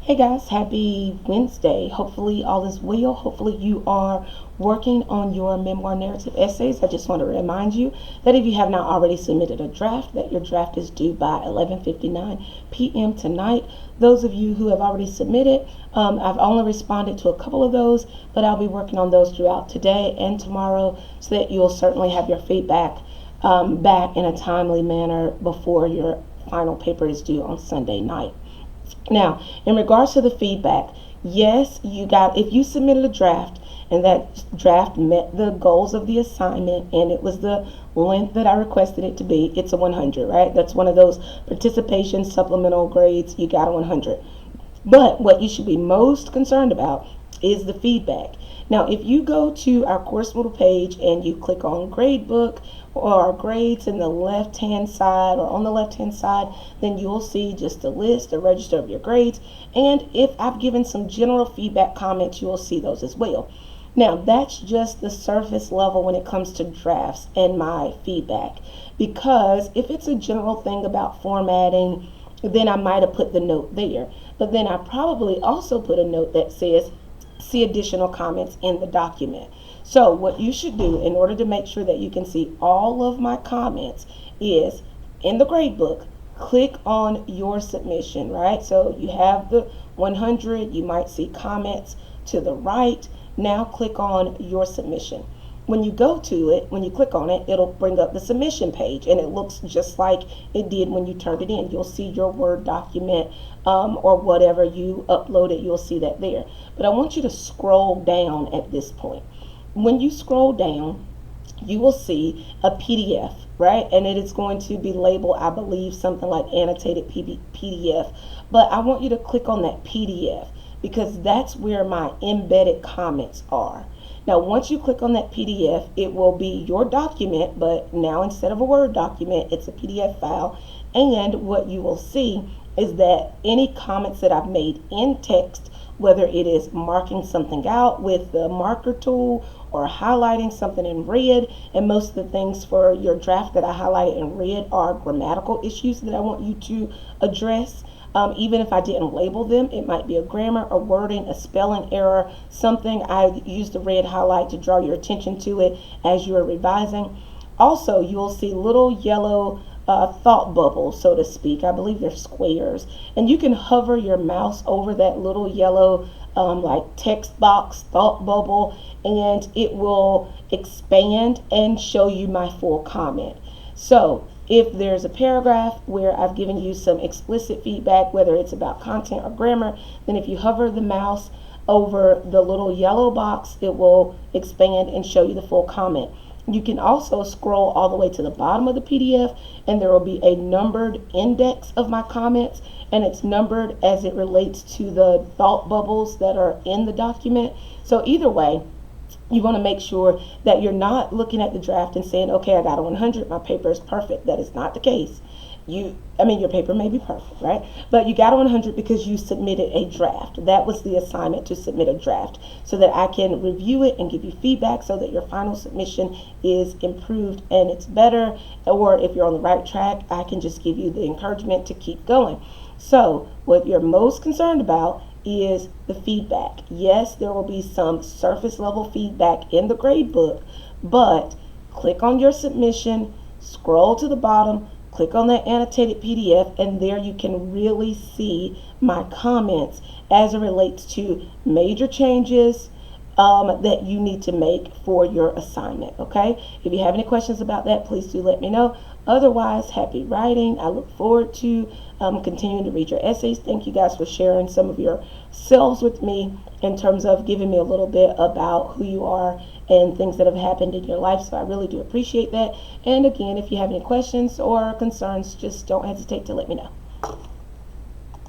Hey guys, happy Wednesday. Hopefully all is well. Hopefully you are working on your memoir narrative essays. I just want to remind you that if you have not already submitted a draft, that your draft is due by 11:59 p.m. tonight. Those of you who have already submitted, I've only responded to a couple of those, but I'll be working on those throughout today and tomorrow so that you'll certainly have your feedback back in a timely manner before your final paper is due on Sunday night. Now, in regards to the feedback, yes, if you submitted a draft and that draft met the goals of the assignment and it was the length that I requested it to be, it's a 100, right? That's one of those participation supplemental grades. You got a 100. But what you should be most concerned about is the feedback. Now, if you go to our course Moodle page and you click on gradebook or grades in the left-hand side or on the left-hand side, then you'll see just a list, a register of your grades. And if I've given some general feedback comments, you'll see those as well. Now, that's just the surface level when it comes to drafts and my feedback. Because if it's a general thing about formatting, then I might have put the note there. But then I probably also put a note that says, see additional comments in the document. So what you should do in order to make sure that you can see all of my comments is in the gradebook, click on your submission, right? So you have the 100, you might see comments to the right. Now click on your submission. When you go to it, when you click on it, it'll bring up the submission page and it looks just like it did when you turned it in. You'll see your Word document or whatever you uploaded, you'll see that there. But I want you to scroll down at this point. When you scroll down, you will see a PDF, right? And it is going to be labeled, I believe, something like annotated PDF. But I want you to click on that PDF because that's where my embedded comments are. Now, once you click on that PDF, it will be your document, but now instead of a Word document, it's a PDF file. And what you will see is that any comments that I've made in text, whether it is marking something out with the marker tool or highlighting something in red, and most of the things for your draft that I highlighted in red are grammatical issues that I want you to address. Even if I didn't label them, it might be a grammar, a wording, a spelling error, something. I use the red highlight to draw your attention to it as you are revising. Also, you'll see little yellow thought bubbles, so to speak. I believe they're squares. And you can hover your mouse over that little yellow like text box thought bubble, and it will expand and show you my full comment. So if there's a paragraph where I've given you some explicit feedback, whether it's about content or grammar, then if you hover the mouse over the little yellow box, it will expand and show you the full comment. You can also scroll all the way to the bottom of the PDF and there will be a numbered index of my comments, and it's numbered as it relates to the thought bubbles that are in the document. So either way, you want to make sure that you're not looking at the draft and saying, okay, I got a 100, my paper is perfect. That is not the case. Your paper may be perfect, right? But you got a 100 because you submitted a draft. That was the assignment, to submit a draft so that I can review it and give you feedback so that your final submission is improved and it's better. Or if you're on the right track, I can just give you the encouragement to keep going. So what you're most concerned about is the feedback. Yes, there will be some surface level feedback in the grade book, but click on your submission, scroll to the bottom, click on that annotated PDF, and there you can really see my comments as it relates to major changes that you need to make for your assignment, okay? If you have any questions about that, please do let me know. Otherwise, happy writing. I look forward to continuing to read your essays. Thank you guys for sharing some of yourselves with me in terms of giving me a little bit about who you are and things that have happened in your life. So I really do appreciate that. And again, if you have any questions or concerns, just don't hesitate to let me know.